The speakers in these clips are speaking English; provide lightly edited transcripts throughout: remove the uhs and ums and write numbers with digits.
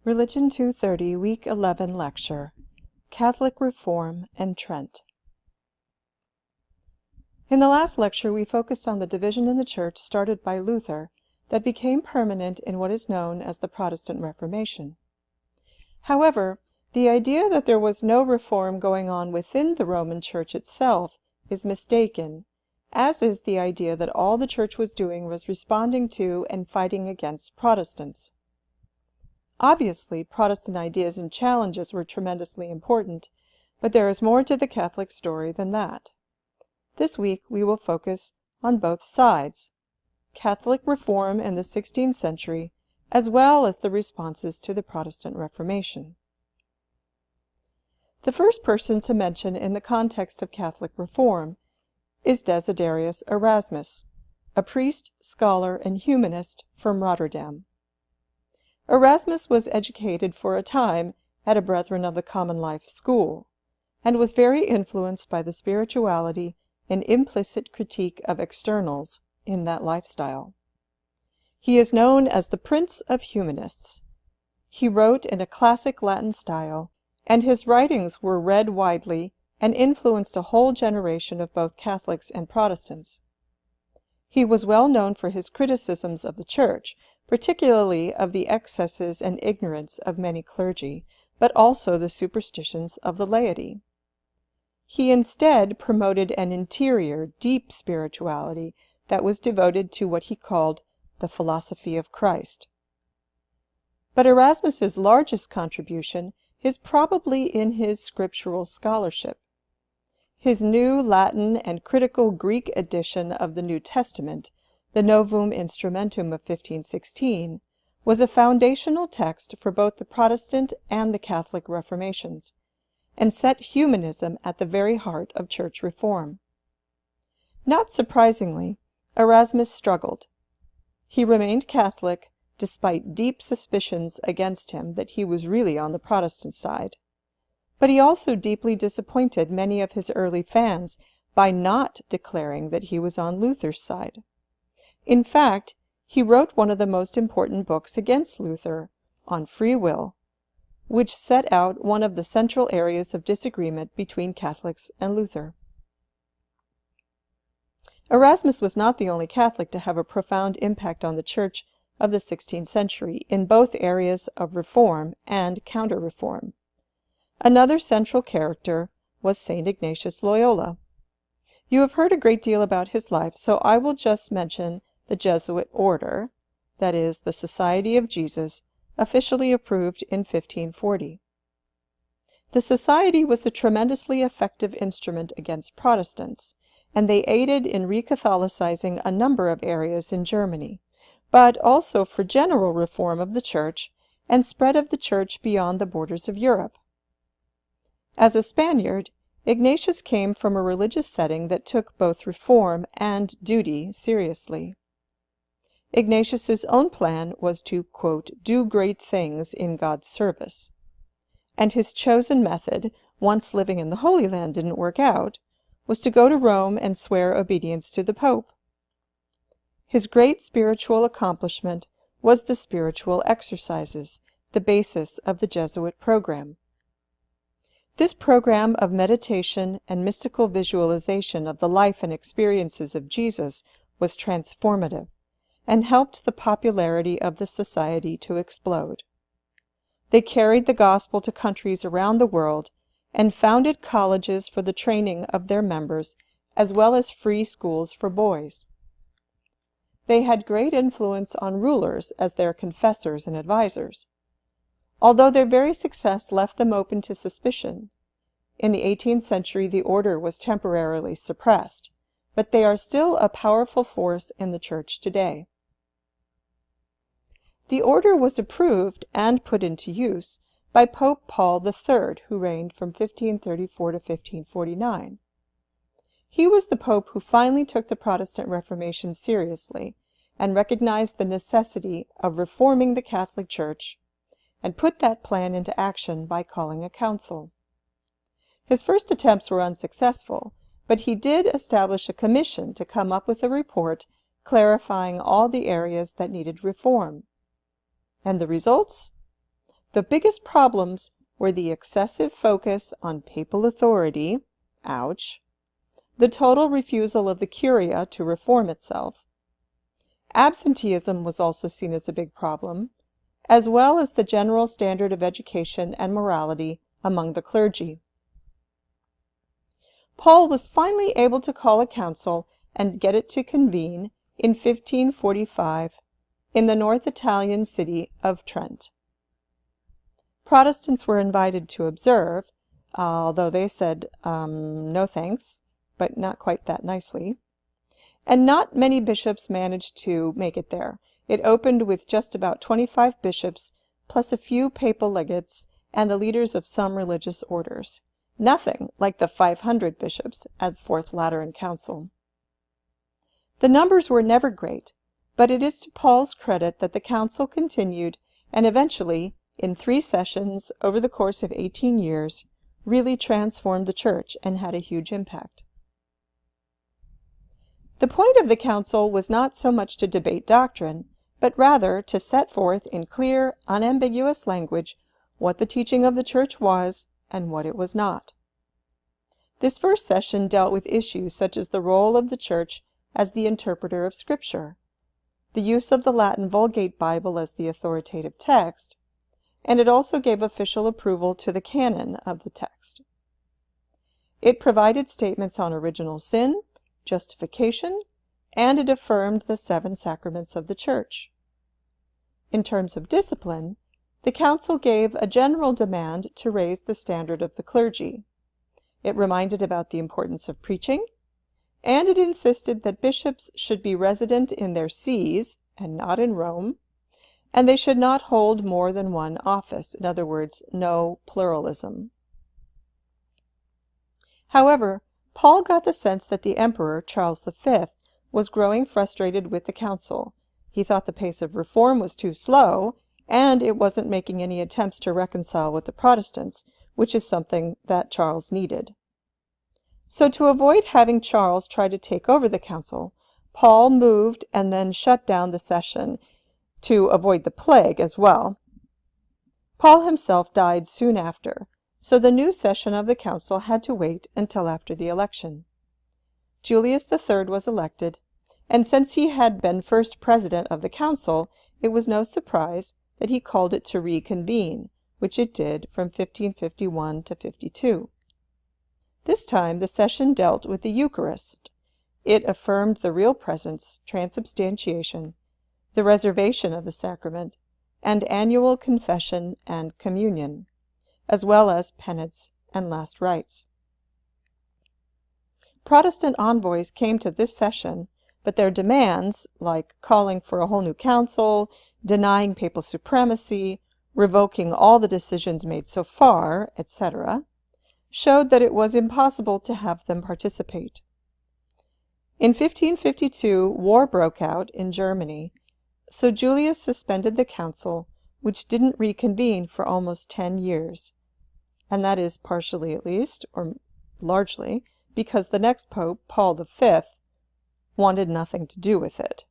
Religion 230, Week 11 Lecture, Catholic Reform and Trent. In the last lecture, we focused on the division in the Church started by Luther that became permanent in what is known as the Protestant Reformation. However, the idea that there was no reform going on within the Roman Church itself is mistaken, as is the idea that all the Church was doing was responding to and fighting against Protestants. Obviously, Protestant ideas and challenges were tremendously important, but there is more to the Catholic story than that. This week, we will focus on both sides, Catholic reform in the 16th century, as well as the responses to the Protestant Reformation. The first person to mention in the context of Catholic reform is Desiderius Erasmus, a priest, scholar, and humanist from Rotterdam. Erasmus was educated for a time at a Brethren of the Common Life school, and was very influenced by the spirituality and implicit critique of externals in that lifestyle. He is known as the Prince of Humanists. He wrote in a classic Latin style, and his writings were read widely and influenced a whole generation of both Catholics and Protestants. He was well known for his criticisms of the Church, particularly of the excesses and ignorance of many clergy, but also the superstitions of the laity. He instead promoted an interior, deep spirituality that was devoted to what he called the philosophy of Christ. But Erasmus's largest contribution is probably in his scriptural scholarship. His new Latin and critical Greek edition of the New Testament, the Novum Instrumentum of 1516, was a foundational text for both the Protestant and the Catholic Reformations, and set humanism at the very heart of church reform. Not surprisingly, Erasmus struggled. He remained Catholic, despite deep suspicions against him that he was really on the Protestant side. But he also deeply disappointed many of his early fans by not declaring that he was on Luther's side. In fact, he wrote one of the most important books against Luther, on free will, which set out one of the central areas of disagreement between Catholics and Luther. Erasmus was not the only Catholic to have a profound impact on the Church of the 16th century in both areas of reform and counter-reform. Another central character was St. Ignatius Loyola. You have heard a great deal about his life, so I will just mention the Jesuit order, that is, the Society of Jesus, officially approved in 1540. The Society was a tremendously effective instrument against Protestants, and they aided in re-Catholicizing a number of areas in Germany, but also for general reform of the Church and spread of the Church beyond the borders of Europe. As a Spaniard, Ignatius came from a religious setting that took both reform and duty seriously. Ignatius's own plan was to, quote, do great things in God's service. And his chosen method, once living in the Holy Land didn't work out, was to go to Rome and swear obedience to the Pope. His great spiritual accomplishment was the spiritual exercises, the basis of the Jesuit program. This program of meditation and mystical visualization of the life and experiences of Jesus was transformative, and helped the popularity of the Society to explode. They carried the gospel to countries around the world and founded colleges for the training of their members, as well as free schools for boys. They had great influence on rulers as their confessors and advisors, although their very success left them open to suspicion. In the 18th century, the order was temporarily suppressed, but they are still a powerful force in the Church today. The order was approved and put into use by Pope Paul III, who reigned from 1534 to 1549. He was the pope who finally took the Protestant Reformation seriously and recognized the necessity of reforming the Catholic Church, and put that plan into action by calling a council. His first attempts were unsuccessful, but he did establish a commission to come up with a report clarifying all the areas that needed reform. And the results? The biggest problems were the excessive focus on papal authority, ouch, the total refusal of the Curia to reform itself. Absenteeism was also seen as a big problem, as well as the general standard of education and morality among the clergy. Paul was finally able to call a council and get it to convene in 1545 in the North Italian city of Trent. Protestants were invited to observe, although they said no thanks, but not quite that nicely. And not many bishops managed to make it there. It opened with just about 25 bishops, plus a few papal legates and the leaders of some religious orders. Nothing like the 500 bishops at the Fourth Lateran Council. The numbers were never great, but it is to Paul's credit that the council continued and eventually, in 3 sessions over the course of 18 years, really transformed the church and had a huge impact. The point of the council was not so much to debate doctrine, but rather to set forth in clear, unambiguous language what the teaching of the church was and what it was not. This first session dealt with issues such as the role of the church as the interpreter of Scripture, the use of the Latin Vulgate Bible as the authoritative text, and it also gave official approval to the canon of the text. It provided statements on original sin, justification, and it affirmed the 7 sacraments of the Church. In terms of discipline, the Council gave a general demand to raise the standard of the clergy. It reminded about the importance of preaching, and it insisted that bishops should be resident in their sees and not in Rome, and they should not hold more than one office, in other words, no pluralism. However, Paul got the sense that the emperor, Charles V, was growing frustrated with the council. He thought the pace of reform was too slow, and it wasn't making any attempts to reconcile with the Protestants, which is something that Charles needed. So to avoid having Charles try to take over the council, Paul moved and then shut down the session to avoid the plague as well. Paul himself died soon after, so the new session of the council had to wait until after the election. Julius III was elected, and since he had been first president of the council, it was no surprise that he called it to reconvene, which it did from 1551 to 52. This time the session dealt with the Eucharist. It affirmed the real presence, transubstantiation, the reservation of the sacrament, and annual confession and communion, as well as penance and last rites. Protestant envoys came to this session, but their demands, like calling for a whole new council, denying papal supremacy, revoking all the decisions made so far, etc., showed that it was impossible to have them participate. In 1552, war broke out in Germany, so Julius suspended the council, which didn't reconvene for almost 10 years, and that is partially at least, or largely, because the next pope, Paul V, wanted nothing to do with it.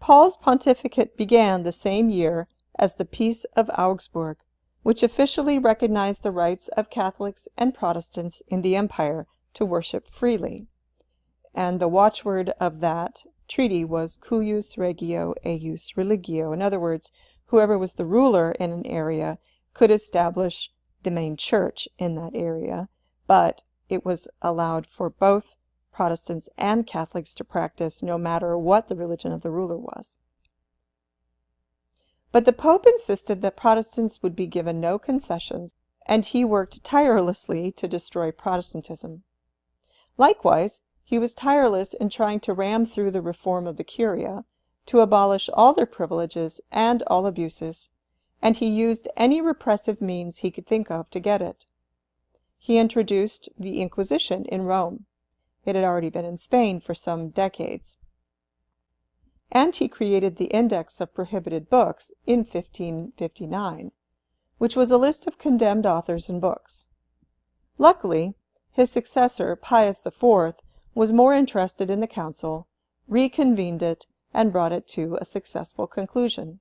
Paul's pontificate began the same year as the Peace of Augsburg, which officially recognized the rights of Catholics and Protestants in the empire to worship freely. And the watchword of that treaty was cuius regio eius religio. In other words, whoever was the ruler in an area could establish the main church in that area, but it was allowed for both Protestants and Catholics to practice no matter what the religion of the ruler was. But the Pope insisted that Protestants would be given no concessions, and he worked tirelessly to destroy Protestantism. Likewise, he was tireless in trying to ram through the reform of the Curia, to abolish all their privileges and all abuses, and he used any repressive means he could think of to get it. He introduced the Inquisition in Rome. It had already been in Spain for some decades. And he created the Index of Prohibited Books in 1559, which was a list of condemned authors and books. Luckily, his successor, Pius IV, was more interested in the council, reconvened it, and brought it to a successful conclusion.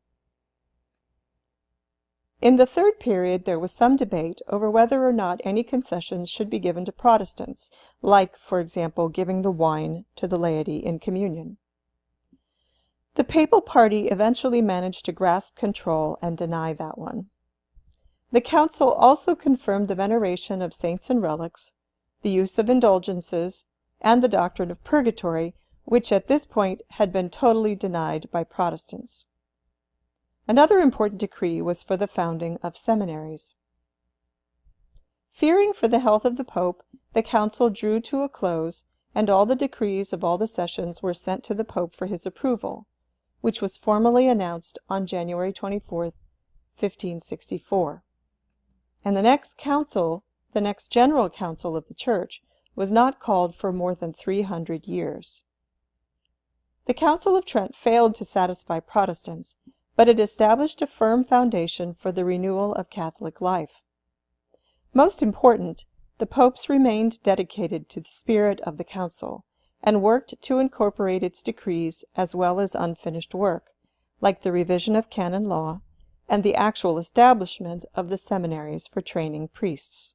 In the third period, there was some debate over whether or not any concessions should be given to Protestants, like, for example, giving the wine to the laity in communion. The papal party eventually managed to grasp control and deny that one. The council also confirmed the veneration of saints and relics, the use of indulgences, and the doctrine of purgatory, which at this point had been totally denied by Protestants. Another important decree was for the founding of seminaries. Fearing for the health of the Pope, the council drew to a close, and all the decrees of all the sessions were sent to the Pope for his approval, which was formally announced on January 24, 1564. And the next general council of the Church, was not called for more than 300 years. The Council of Trent failed to satisfy Protestants, but it established a firm foundation for the renewal of Catholic life. Most important, the popes remained dedicated to the spirit of the council, and worked to incorporate its decrees as well as unfinished work, like the revision of canon law and the actual establishment of the seminaries for training priests.